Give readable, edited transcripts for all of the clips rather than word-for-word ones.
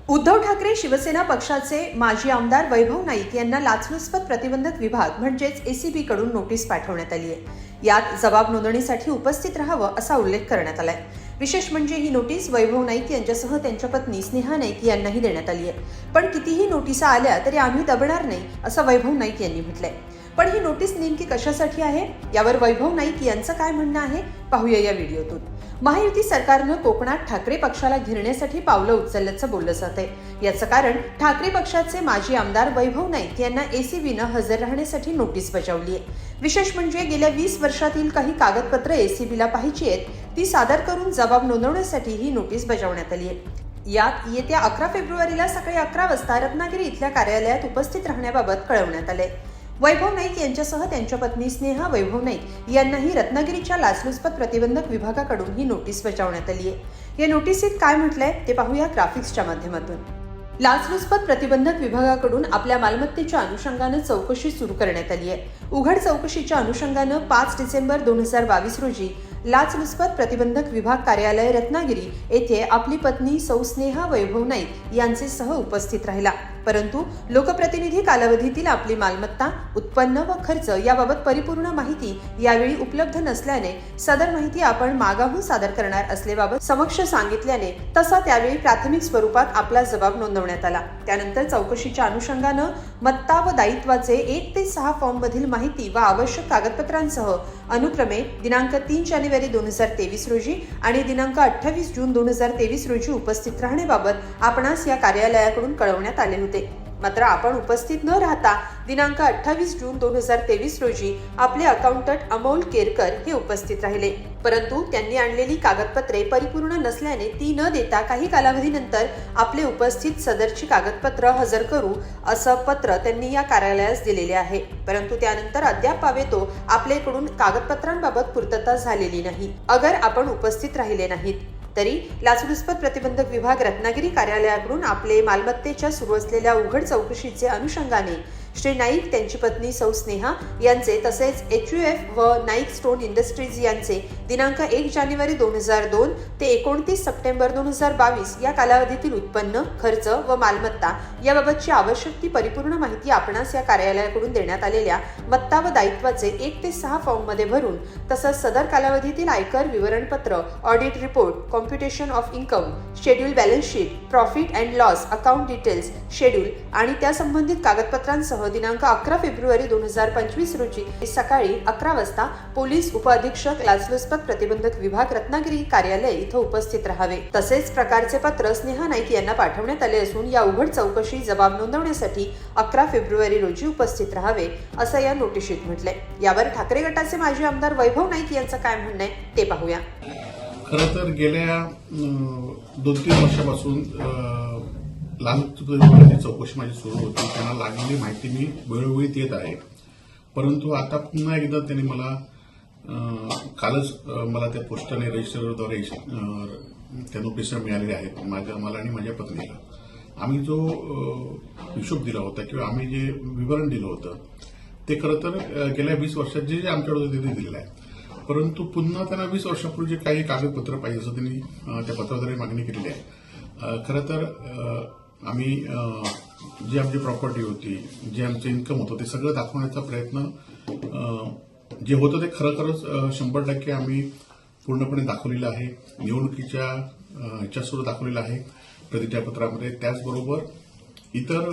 उद्धव ठाकरे शिवसेना पक्षाचे माजी आमदार वैभव नाईक यांना लाचलुचपत प्रतिबंधक विभाग म्हणजेच एसीबी कडून नोटीस पाठवण्यात आली आहे। यात जबाब नोंदणीसाठी उपस्थित राहावं असा उल्लेख करण्यात आलाय। विशेष म्हणजे ही नोटीस वैभव नाईक यांच्यासह त्यांच्या पत्नी स्नेहा नाईक यांनाही देण्यात आली आहे। पण कितीही नोटिसा आल्या तरी आम्ही दबणार नाही असं वैभव नाईक यांनी म्हटलंय। पण ही नोटीस नेमकी कशासाठी आहे यावर वैभव नाईक यांचं काय म्हणणं आहे पाहूया या व्हिडिओतून। महायुती सरकारनं कोकणात ठाकरे पक्षाला घेरण्यासाठी पावलं उचलल्याचं बोललं जात आहे। याचं कारण ठाकरे पक्षाचे माजी आमदार वैभव नाईक यांना एसीबीनं हजर राहण्यासाठी नोटीस बजावली आहे। विशेष म्हणजे गेल्या 20 वर्षातील काही कागदपत्र एसीबीला पाहिजे आहेत ती सादर करून जबाब नोंदवण्यासाठी ही नोटीस बजावण्यात आली आहे। यात येत्या 11 फेब्रुवारीला सकाळी 11 वाजता रत्नागिरी इथल्या कार्यालयात उपस्थित राहण्याबाबत कळवण्यात आले। वैभव नाईक यांच्यासह त्यांच्या पत्नी स्नेहा वैभव नाईक यांनाही रत्नागिरीच्या लाचलुचपत प्रतिबंधक विभागाकडून ही नोटीस बजावण्यात आली आहे। या नोटीसीत काय म्हटलंय ते पाहूया ग्राफिक्सच्या माध्यमातून। लाचलुचपत प्रतिबंधक विभागाकडून आपल्या मालमत्तेच्या अनुषंगानं चौकशी सुरू करण्यात आली आहे। उघड चौकशीच्या अनुषंगानं 5 डिसेंबर 2022 रोजी लाचलुचपत प्रतिबंधक विभाग कार्यालय रत्नागिरी येथे आपली पत्नी सौ स्नेहा वैभव नाईक यांचे सह उपस्थित राहिला। परंतु लोकप्रतिनिधी कालावधीतील आपली मालमत्ता, उत्पन्न व खर्च याबाबत परिपूर्ण माहिती यावेळी उपलब्ध नसल्याने सदर माहिती आपण मागाहून सादर करणार असल्याबाबत समक्ष सांगितल्याने तसा त्यावेळी प्राथमिक स्वरूपात आपला जबाब नोंदवण्यात आला। त्यानंतर चौकशीच्या अनुषंगानं मत्ता व दायित्वाचे 1 ते 6 फॉर्म मधील माहिती व आवश्यक कागदपत्रांसह अनुक्रमे दिनांक 3 जानेवारी 2023 रोजी आणि दिनांक 28 जून 2023 रोजी उपस्थित राहण्याबाबत आपणास या कार्यालयाकडून कळवण्यात आले होते। मात्र आपण उपस्थित न राहता दिनांक 28 जून 2023 रोजी आपले अकाउंटंट अमोल केरकर हे उपस्थित राहिले। परंतु त्यांनी आणलेली कागदपत्रे परिपूर्ण नसल्याने ती न देता काही कालावधीनंतर आपले उपस्थित सदरची कागदपत्र हजर करू असं पत्र त्यांनी या कार्यालयास दिलेले आहे। परंतु त्यानंतर अद्याप पावेतो आपल्याकडून कागदपत्रांबाबत पूर्तता झालेली नाही। अगर आपण उपस्थित राहिले नाहीत तरी लाचलुचपत प्रतिबंधक विभाग रत्नागिरी कार्यालयाकडून आपले मालमत्तेच्या सुरू असलेल्या उघड चौकशीचे अनुषंगाने श्री नाईक त्यांची पत्नी सौ स्नेहा यांचे तसेच HUF व नाईक स्टोन इंडस्ट्रीज यांचे दिनांक 1 जानेवारी 2002 ते 29 सप्टेंबर 2022 या कालावधीतील उत्पन्न, खर्च व मालमत्ता याबाबतची आवश्यक ती परिपूर्ण माहिती आपणास या कार्यालयाकडून देण्यात आलेल्या मत्ता व दायित्वाचे 1 ते 6 फॉर्म मध्ये भरून तसंच सदर कालावधीतील आयकर विवरणपत्र, audit report, computation of income, schedule balance sheet, profit and loss account details, schedule आणि त्या संबंधित कागदपत्रांसह दिनांक 11 फेब्रुवारी 2025 रोजी सकाळी 11 वाजता पोलीस उपअधीक्षक लाचलुचपत प्रतिबंधक विभाग रत्नागिरी कार्यालय इथं उपस्थित राहावे। तसेच प्रकारचे पत्र स्नेहा नाईक यांना पाठवण्यात आले असून या उघड चौकशी जबाब नोंदवण्यासाठी 11 फेब्रुवारी रोजी उपस्थित राहावे असं या नोटिशीत म्हटलंय। यावर ठाकरे गटाचे माजी आमदार वैभव नाईक यांचं काय म्हणणं आहे ते पाहूया। खरं तर गेल्या 2-3 वर्षापासून लाचलुचपत चौकशी माझी सुरू होती। त्यांना लागलेली माहिती मी वेळोवेळी देत आहे। परंतु आता पुन्हा एकदा त्यांनी मला कालच मला त्या पोस्टाने रजिस्टरद्वारे त्या नोटिसा मिळालेल्या आहेत मला आणि माझ्या पत्नीला। आम्ही जो हिशोब दिला होता किंवा आम्ही जे विवरण दिलं होतं ते खरं तर गेल्या 20 वर्षात जे आमच्याकडे ते दिलेलं आहे। परंतु पुन्हा त्यांना 20 वर्षापूर्वी जे काही कागदपत्र पाहिजे असं त्यांनी त्या पत्राद्वारे मागणी केलेली आहे। खरं तर आम्ही जी आमची प्रॉपर्टी होती, जे आमचं इन्कम होतं ते सगळं दाखवण्याचा प्रयत्न जे होतं ते खरंच 100% आम्ही पूर्णपणे दाखवलेलं आहे। निवडणुकीच्या ह्याच्यासुद्धा दाखवलेलं आहे प्रतिज्ञा पत्रामध्ये। त्याचबरोबर इतर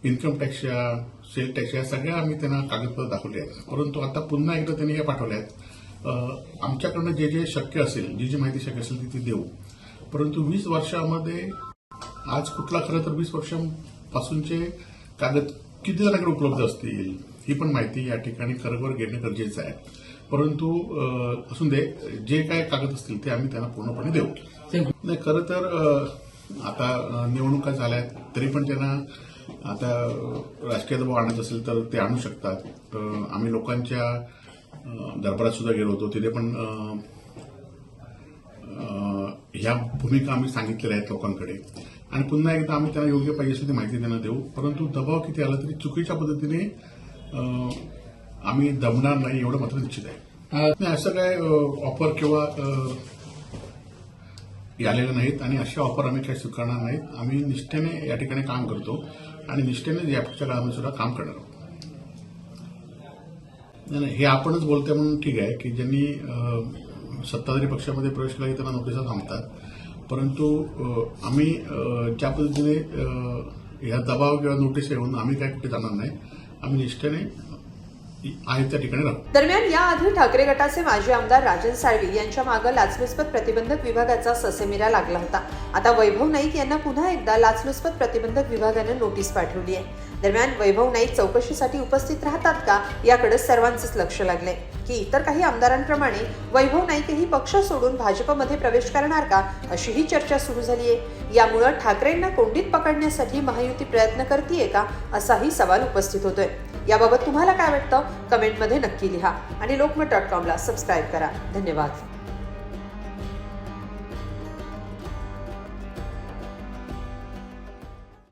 इन्कम टॅक्सच्या, सेल टॅक्सच्या सगळ्या आम्ही त्यांना कागदपत्र दाखवले आहेत। परंतु आता पुन्हा एकदा त्यांनी हे पाठवले आहेत। आमच्याकडनं जे जे शक्य असेल, जी माहिती शक्य असेल ती देऊ। परंतु 20 वर्षामध्ये आज कुठला खरं तर 20 वर्षांपासूनचे कागद किती जणांकडे उपलब्ध असतील ही पण माहिती या ठिकाणी खरोखर घेणं गरजेचं आहे। परंतु असून दे, जे काय कागद असतील ते आम्ही त्यांना पूर्णपणे देऊ। नाही, खरं तर आता निवडणुका झाल्या तरी पण त्यांना आता राजकीय दबाव आणायचा असेल तर ते आणू शकतात। आम्ही लोकांच्या दरबारात सुद्धा गेलो होतो, तिथे पण ह्या भूमिका आम्ही सांगितलेल्या आहेत लोकांकडे आणि पुन्हा एकदा आम्ही त्यांना योग्य पाहिजे असेल ती माहिती त्यांना देऊ। परंतु दबाव किती आला तरी चुकीच्या पद्धतीने आम्ही दमणार नाही एवढं मात्र निश्चित आहे। नाही, असं काय ऑफर किंवा आलेल्या नाहीत आणि अशा ऑफर आम्ही काही स्वीकारणार नाहीत. आम्ही निष्ठेने या ठिकाणी काम करतो आणि निष्ठेने यापुढच्या काळामध्ये सुद्धा काम करणार आहोत. नाही, हे आपणच बोलतोय म्हणून ठीक आहे की ज्यांनी सत्ताधारी पक्षामध्ये प्रवेश केला की त्यांना नोटिसा थांबतात, परंतु आम्ही ज्या पद्धतीने ह्या दबाव किंवा नोटीस येऊन आम्ही काय कुठे जाणार नाही. आम्ही निष्ठेने आहे त्या ठिकाणी राहू. दरम्यान याआधी ठाकरे गटाचे माजी आमदार राजन साळवी यांच्या मागे लाचलुचपत प्रतिबंधक विभागाचा ससेमिरा लागला होता. आता वैभव नाईक यांना पुन्हा एकदा लाचलुचपत प्रतिबंधक विभागाने नोटीस पाठवली आहे. दरम्यान वैभव नाईक चौकशीसाठी उपस्थित राहतात का याकडे सर्वांचंच लक्ष लागलंय की इतर काही आमदारांप्रमाणे वैभव नाईकही पक्ष सोडून भाजपमध्ये प्रवेश करणार का, अशीही चर्चा सुरू झाली आहे. यामुळे ठाकरेंना कोंडीत पकडण्यासाठी महायुती प्रयत्न करतीये का, असाही सवाल उपस्थित होतोय. याबाबत तुम्हाला काय वाटतं कमेंटमध्ये नक्की लिहा आणि lokmat.com ला सबस्क्राईब करा. धन्यवाद.